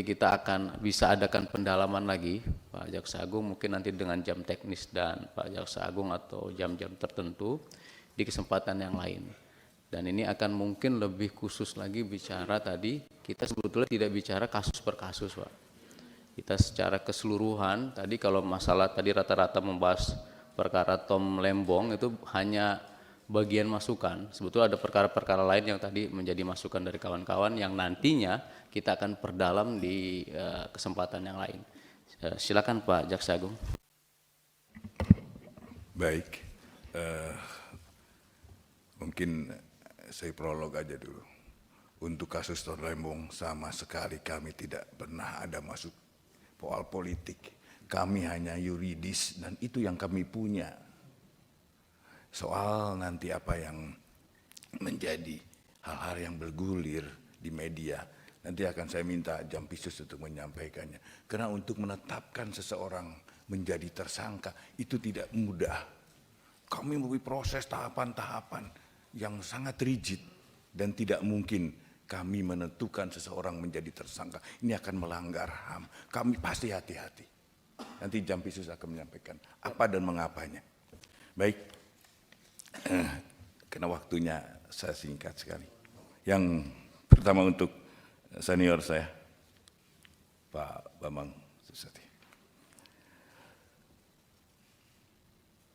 kita akan bisa adakan pendalaman lagi Pak Jaksa Agung, mungkin nanti dengan jam teknis dan Pak Jaksa Agung atau jam-jam tertentu di kesempatan yang lain. Dan ini akan mungkin lebih khusus lagi bicara tadi, kita sebetulnya tidak bicara kasus per kasus Pak. Kita secara keseluruhan, tadi kalau masalah tadi rata-rata membahas perkara Tom Lembong itu hanya bagian masukan. Sebetulnya ada perkara-perkara lain yang tadi menjadi masukan dari kawan-kawan yang nantinya kita akan perdalam di kesempatan yang lain. Silakan Pak Jaksa Agung. Baik, mungkin saya prolog aja dulu. Untuk kasus Tom Lembong sama sekali kami tidak pernah ada masuk soal politik. Kami hanya yuridis dan itu yang kami punya. Soal nanti apa yang menjadi hal-hal yang bergulir di media, nanti akan saya minta Jampitsus untuk menyampaikannya. Karena untuk menetapkan seseorang menjadi tersangka itu tidak mudah. Kami melalui proses tahapan-tahapan yang sangat rigid dan tidak mungkin kami menentukan seseorang menjadi tersangka. Ini akan melanggar HAM. Kami pasti hati-hati. Nanti Jampitsus akan menyampaikan apa dan mengapanya. Baik. Karena waktunya saya singkat sekali. Yang pertama untuk senior saya, Pak Bambang Susatyo.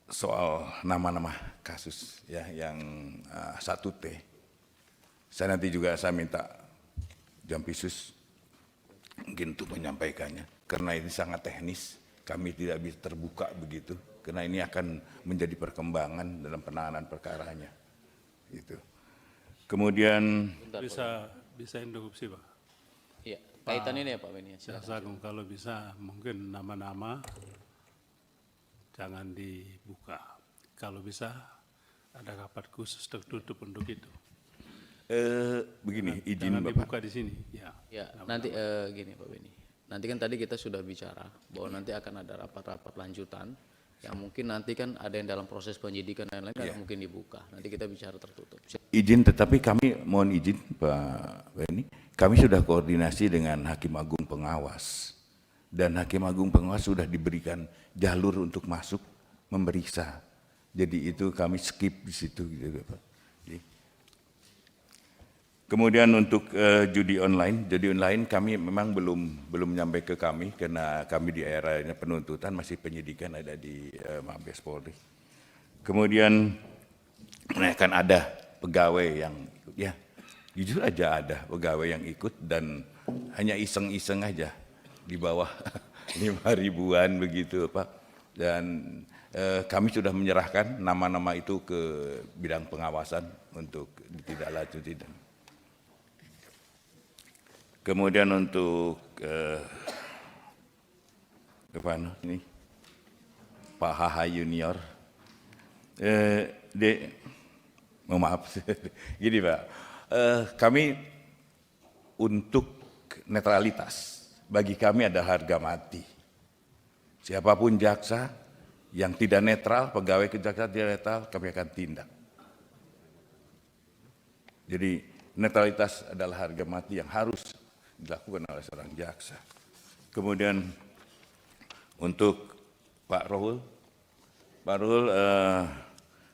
Soal nama-nama kasus ya yang 1T, saya nanti juga saya minta Jampitsus mungkin untuk menyampaikannya. Karena ini sangat teknis, kami tidak bisa terbuka begitu. Karena ini akan menjadi perkembangan dalam penanganan perkaranya. Gitu. Kemudian bisa interupsi Pak. Iya, kaitan ini ya Pak Beni. Jaksa Agung, kalau bisa mungkin nama-nama jangan dibuka. Kalau bisa ada rapat khusus tertutup untuk itu. begini, izin Jangan Bapak. dibuka di sini. Ya, nanti gini Pak Beni. Nanti kan tadi kita sudah bicara bahwa nanti akan ada rapat-rapat lanjutan yang mungkin nanti kan ada yang dalam proses penyidikan dan lain-lain mungkin dibuka. Nanti kita bicara tertutup. Izin, tetapi kami mohon izin Pak Beni, kami sudah koordinasi dengan Hakim Agung Pengawas. Dan Hakim Agung Pengawas sudah diberikan jalur untuk masuk memeriksa. Jadi itu kami skip di situ gitu Pak. Kemudian untuk judi online kami memang belum nyampe ke kami karena kami di era penuntutan masih penyidikan ada di Mabes Polri. Kemudian akan ada pegawai yang ya jujur aja ada pegawai yang ikut dan hanya iseng-iseng aja di bawah 5.000-an begitu Pak. Dan kami sudah menyerahkan nama-nama itu ke bidang pengawasan untuk ditindaklanjuti. Kemudian untuk ini Pak HH Junior, maaf, gini Pak, kami untuk netralitas, bagi kami ada harga mati. Siapapun jaksa yang tidak netral, pegawai kejaksaan tidak netral, kami akan tindak. Jadi netralitas adalah harga mati yang harus dilakukan oleh seorang jaksa. Kemudian untuk Pak Rohul,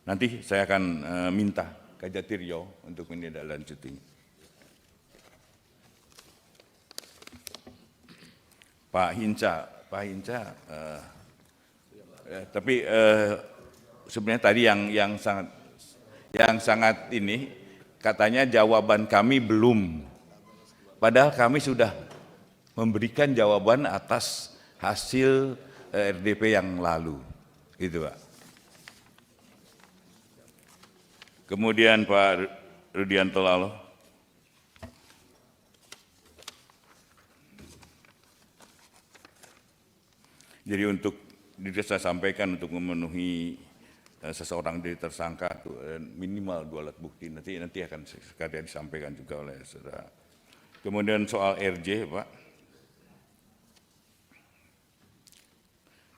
nanti saya akan minta Kajatirio untuk menindaklanjuti. Pak Hinca, tapi sebenarnya tadi yang sangat ini katanya jawaban kami belum. Padahal kami sudah memberikan jawaban atas hasil RDP yang lalu, gitu Pak. Kemudian Pak Rudianto Lalo. Jadi untuk saya sampaikan untuk memenuhi seseorang jadi tersangka minimal 2 alat bukti, nanti akan sekalian disampaikan juga oleh saudara. Kemudian soal RJ Pak,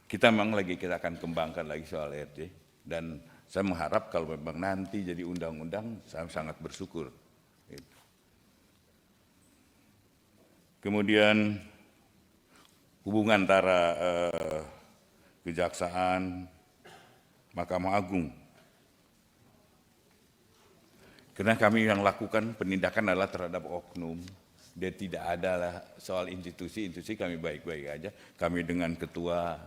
kita memang kita akan kembangkan lagi soal RJ dan saya mengharap kalau memang nanti jadi undang-undang saya sangat bersyukur. Kemudian hubungan antara Kejaksaan, Mahkamah Agung. Karena kami yang lakukan penindakan adalah terhadap oknum. Dia tidak ada soal institusi kami baik-baik aja. Kami dengan ketua,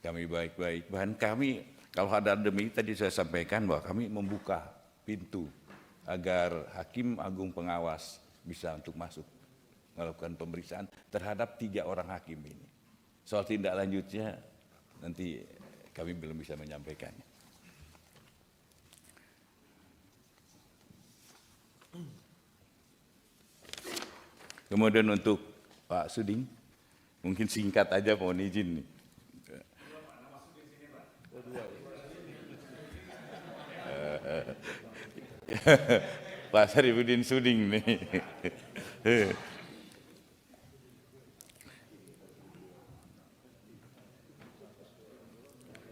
kami baik-baik. Bahkan kami, kalau ada demi tadi saya sampaikan bahwa kami membuka pintu agar Hakim Agung pengawas bisa untuk masuk melakukan pemeriksaan terhadap 3 orang hakim ini. Soal tindak lanjutnya nanti kami belum bisa menyampaikannya. Kemudian untuk Pak Suding, mungkin singkat aja mohon izin nih. Pak Sarifudin Suding nih.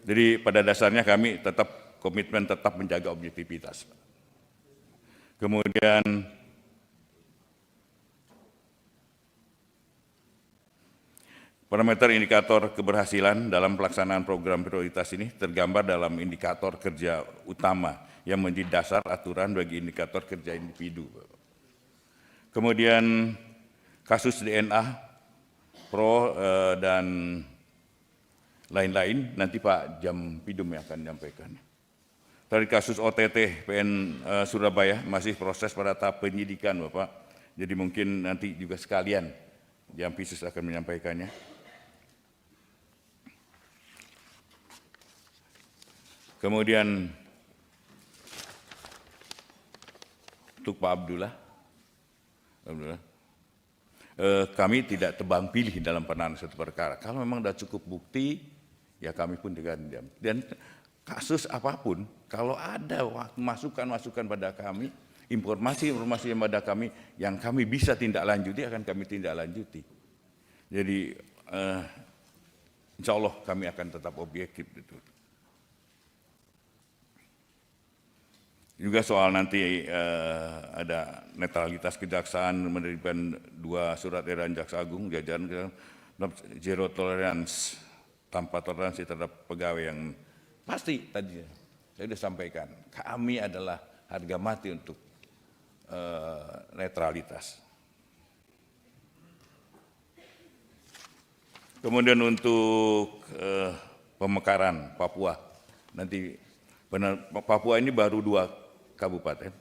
Jadi pada dasarnya kami tetap komitmen tetap menjaga objektivitas. Kemudian parameter indikator keberhasilan dalam pelaksanaan program prioritas ini tergambar dalam indikator kerja utama yang menjadi dasar aturan bagi indikator kerja individu. Kemudian kasus DNA, Pro dan lain-lain, nanti Pak Jampidum yang akan menyampaikan. Dari kasus OTT PN Surabaya masih proses pada tahap penyidikan Bapak, jadi mungkin nanti juga sekalian Jampisus akan menyampaikannya. Kemudian untuk Pak Abdullah, kami tidak tebang pilih dalam penanganan satu perkara. Kalau memang sudah cukup bukti, ya kami pun dengan diam. Dan kasus apapun, kalau ada masukan-masukan pada kami, informasi-informasi yang pada kami, yang kami bisa tindak lanjuti, akan kami tindak lanjuti. Jadi, insya Allah kami akan tetap objektif. Juga soal nanti ada netralitas kejaksaan menerbitkan 2 surat edaran Jaksa Agung, jajaran zero tolerance, tanpa toleransi terhadap pegawai yang pasti tadi saya sudah sampaikan. Kami adalah harga mati untuk netralitas. Kemudian untuk pemekaran Papua, nanti Papua ini baru 2 kabupaten.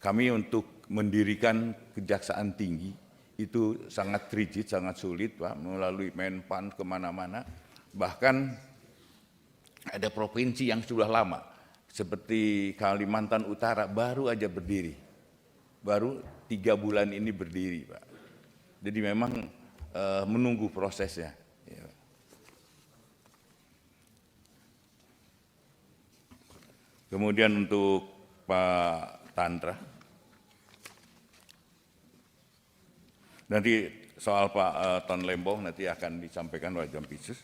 Kami untuk mendirikan kejaksaan tinggi itu sangat rigid, sangat sulit Pak, melalui Menpan kemana-mana. Bahkan ada provinsi yang sudah lama, seperti Kalimantan Utara baru aja berdiri. Baru 3 bulan ini berdiri Pak. Jadi memang menunggu prosesnya. Kemudian untuk Pak Tandra, nanti soal Pak Ton Lembong nanti akan disampaikan oleh Jampisus.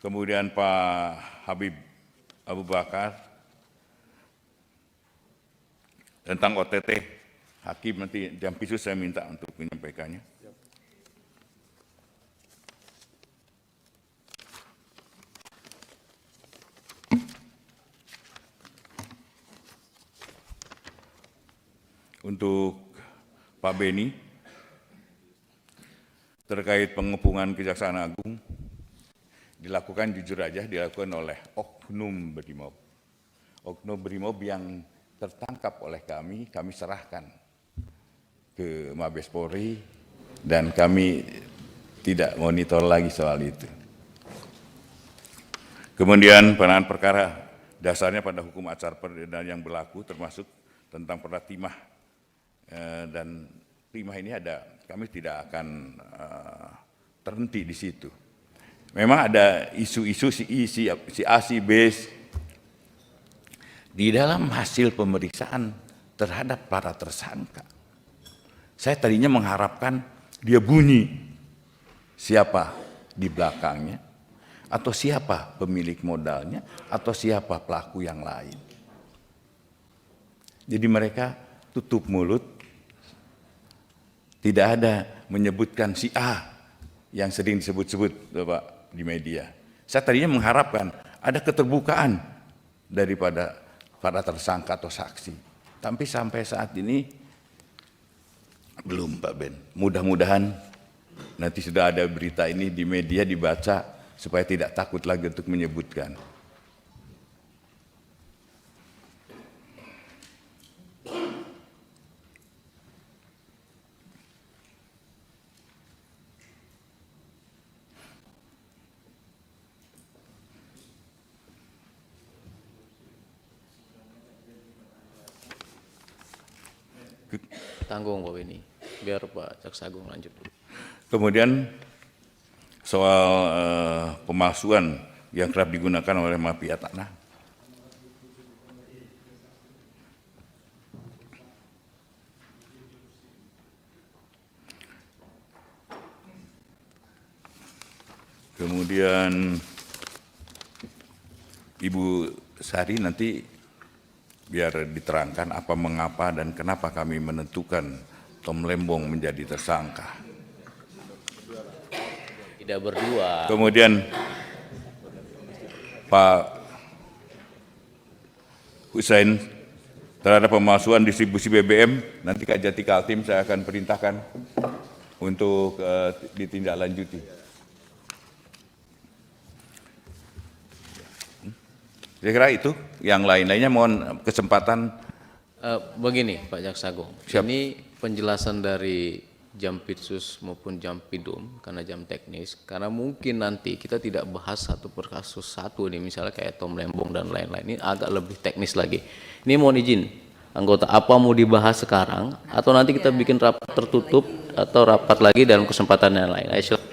Kemudian Pak Habib Abu Bakar tentang OTT Hakim, nanti Jampisus saya minta untuk menyampaikannya. Untuk Pak Beni, terkait pengepungan Kejaksaan Agung, dilakukan jujur aja, dilakukan oleh oknum Brimob. Oknum Brimob yang tertangkap oleh kami serahkan ke Mabes Polri, dan kami tidak monitor lagi soal itu. Kemudian penanganan perkara dasarnya pada hukum acara perdana yang berlaku, termasuk tentang perda timah. Dan timah ini ada, kami tidak akan terhenti di situ. Memang ada isu-isu si A, si B. Di dalam hasil pemeriksaan terhadap para tersangka, saya tadinya mengharapkan dia bunyi siapa di belakangnya, atau siapa pemilik modalnya, atau siapa pelaku yang lain. Jadi mereka tutup mulut, Tidak ada menyebutkan si A yang sering disebut-sebut Bapak di media. Saya tadinya mengharapkan ada keterbukaan daripada para tersangka atau saksi. Tapi sampai saat ini belum Pak Ben. Mudah-mudahan nanti sudah ada berita ini di media dibaca supaya tidak takut lagi untuk menyebutkan. Tanggung Pak Beni, biar Pak Jaksa Agung lanjut. Kemudian soal pemalsuan yang kerap digunakan oleh mafia tanah. Kemudian Ibu Sari nanti biar diterangkan apa mengapa dan kenapa kami menentukan Tom Lembong menjadi tersangka. Tidak berdua. Kemudian Pak Hussein terhadap pemalsuan distribusi BBM, nanti Kak Jati Kaltim saya akan perintahkan untuk ditindaklanjuti. Saya kira itu, yang lain-lainnya mohon kesempatan. Begini Pak Jaksa Agung, Siap. ini penjelasan dari Jampitsus maupun Jampidum karena jam teknis, karena mungkin nanti kita tidak bahas satu per kasus satu nih, misalnya kayak Tom Lembong dan lain-lain, ini agak lebih teknis lagi. Ini mohon izin, anggota, apa mau dibahas sekarang atau nanti kita bikin rapat tertutup atau rapat lagi dalam kesempatan yang lain? Ayo, silakan.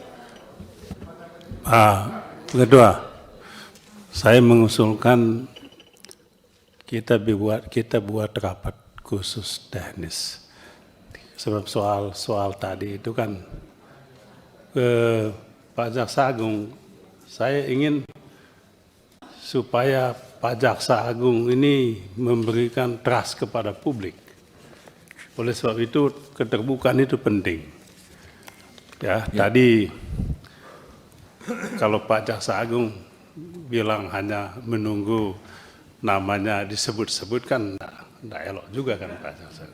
Kedua, saya mengusulkan kita buat rapat khusus teknis. Sebab soal tadi itu kan Pak Jaksa Agung, saya ingin supaya Pak Jaksa Agung ini memberikan trust kepada publik. Oleh sebab itu keterbukaan itu penting. Ya. Tadi kalau Pak Jaksa Agung bilang hanya menunggu namanya disebut-sebut kan enggak elok juga kan Pak Jaksa.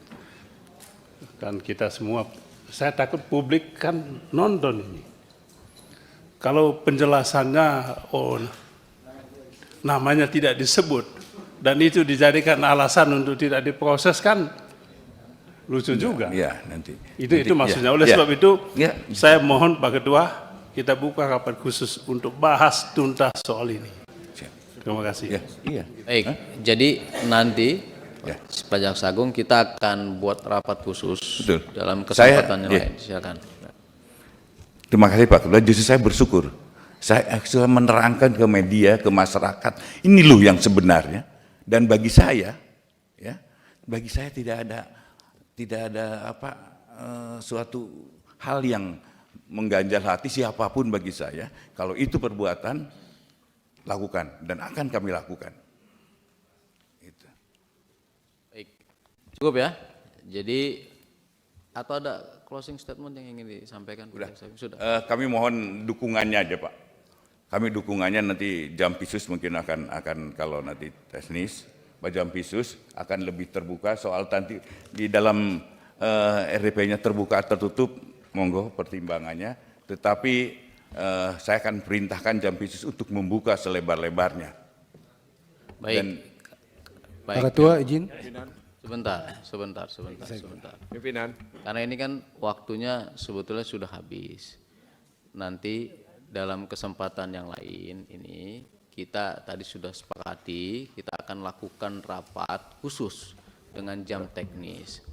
Kan kita semua, saya takut publik kan nonton ini. Kalau penjelasannya namanya tidak disebut dan itu dijadikan alasan untuk tidak diproses kan lucu juga. Ya, nanti. Itu maksudnya. Oleh sebab itu saya mohon Pak Ketua kita buka rapat khusus untuk bahas tuntas soal ini. Terima kasih. Iya. Baik, jadi nanti Pak Jaksa Agung kita akan buat rapat khusus. Betul. Dalam kesempatan yang lain. Silakan. Terima kasih Pak Ketua. Justru saya bersyukur. Saya sudah menerangkan ke media, ke masyarakat. Ini loh yang sebenarnya. Dan bagi saya, tidak ada suatu hal yang mengganjal hati siapapun bagi saya. Kalau itu perbuatan, lakukan dan akan kami lakukan. Itu. Baik, cukup ya. Jadi atau ada closing statement yang ingin disampaikan? Sudah. Kami mohon dukungannya aja Pak. Kami dukungannya nanti Jampitsus mungkin akan kalau nanti teknis, Pak Jampitsus akan lebih terbuka soal nanti di dalam RDP-nya terbuka tertutup, monggo pertimbangannya. Tetapi saya akan perintahkan Jampitsus untuk membuka selebar-lebarnya. Baik. Pak Ketua izin. Sebentar. Pimpinan. Karena ini kan waktunya sebetulnya sudah habis. Nanti dalam kesempatan yang lain ini kita tadi sudah sepakati kita akan lakukan rapat khusus dengan jam teknis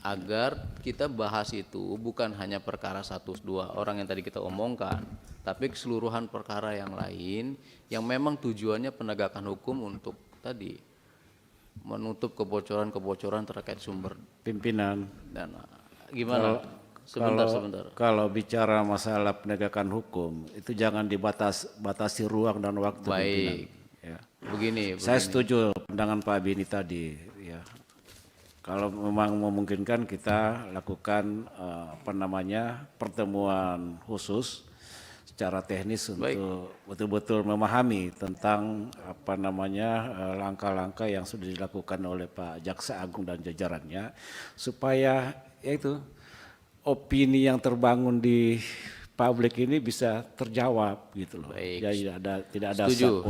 agar kita bahas itu bukan hanya perkara 1-2 orang yang tadi kita omongkan, tapi keseluruhan perkara yang lain yang memang tujuannya penegakan hukum untuk tadi menutup kebocoran-kebocoran terkait sumber. Pimpinan. Dan gimana? Sebentar. Kalau bicara masalah penegakan hukum itu jangan batasi ruang dan waktu. Baik. Ya. Begini. Saya setuju pandangan Pak Beni tadi. Ya. Kalau memang memungkinkan kita lakukan pertemuan khusus secara teknis untuk betul-betul memahami tentang langkah-langkah yang sudah dilakukan oleh Pak Jaksa Agung dan jajarannya, supaya yaitu opini yang terbangun di publik ini bisa terjawab gitu loh. Jadi tidak ada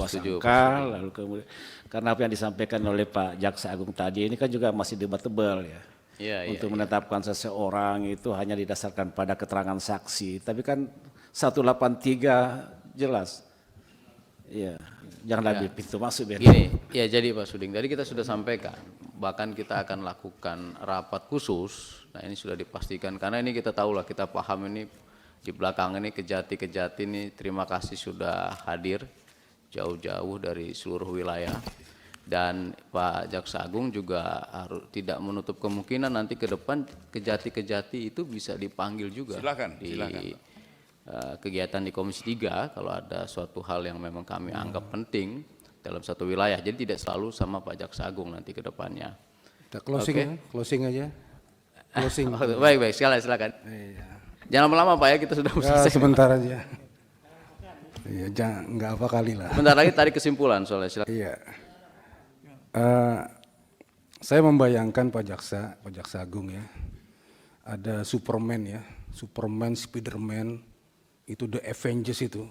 sangka, lalu kemudian karena apa yang disampaikan oleh Pak Jaksa Agung tadi ini kan juga masih debatable ya. Untuk menetapkan seseorang itu hanya didasarkan pada keterangan saksi, tapi kan 183 jelas. Iya, jangan lagi pintu masuk biar. Gini, ya jadi Pak Suding, tadi kita sudah sampaikan, bahkan kita akan lakukan rapat khusus. Nah ini sudah dipastikan, karena ini kita tahu lah, kita paham ini di belakang ini Kejati ini terima kasih sudah hadir jauh-jauh dari seluruh wilayah. Dan Pak Jaksa Agung juga harus tidak menutup kemungkinan nanti ke depan Kejati itu bisa dipanggil juga. Silakan. Kegiatan di Komisi 3 kalau ada suatu hal yang memang kami anggap penting dalam satu wilayah. Jadi tidak selalu sama Pak Jaksa Agung nanti ke depannya. Kita closing aja. Closing. Baik, silakan. Jangan lama-lama Pak ya, kita sudah selesai. Sebentar aja. Iya, nggak apa kali lah. Bentar lagi tarik kesimpulan soalnya, silakan. Iya. Saya membayangkan Pak Jaksa Agung ya, ada Superman ya, Superman, Spiderman, itu The Avengers itu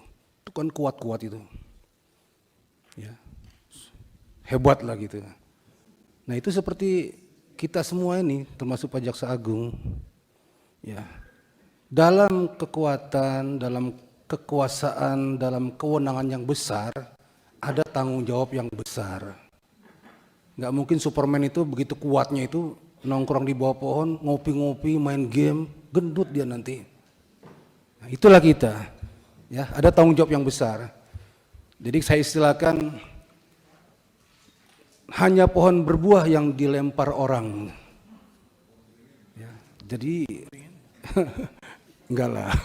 kan kuat-kuat itu, ya, hebat lah gitu. Nah itu seperti kita semua ini, termasuk Pak Jaksa Agung, ya, dalam kekuatan, dalam kekuasaan, dalam kewenangan yang besar, ada tanggung jawab yang besar. Nggak mungkin Superman itu begitu kuatnya itu nongkrong di bawah pohon, ngopi-ngopi, main game, gendut dia nanti. Nah, itulah kita, ya ada tanggung jawab yang besar. Jadi saya istilahkan hanya pohon berbuah yang dilempar orang. Ya, jadi enggak lah.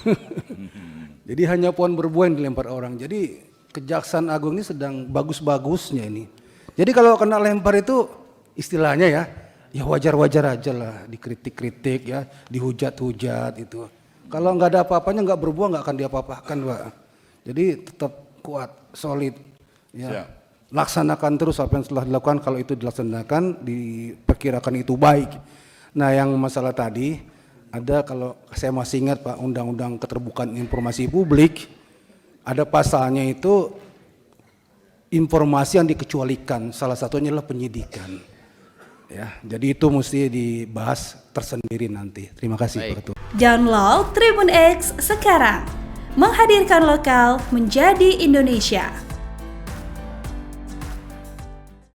Jadi hanya pohon berbuah yang dilempar orang. Jadi Kejaksaan Agung ini sedang bagus-bagusnya ini. Jadi kalau kena lempar itu istilahnya ya wajar-wajar aja lah, dikritik-kritik ya, dihujat-hujat itu. Kalau nggak ada apa-apanya, nggak berbuah, nggak akan diapa-apakan Pak. Jadi tetap kuat, solid, ya. Laksanakan terus apa yang telah dilakukan, kalau itu dilaksanakan, diperkirakan itu baik. Nah yang masalah tadi, ada kalau saya masih ingat Pak, Undang-Undang Keterbukaan Informasi Publik, ada pasalnya itu, informasi yang dikecualikan, salah satunya adalah penyidikan. Ya, jadi itu mesti dibahas tersendiri nanti. Terima kasih Pak Ketua. Download Tribun X sekarang, menghadirkan lokal menjadi Indonesia.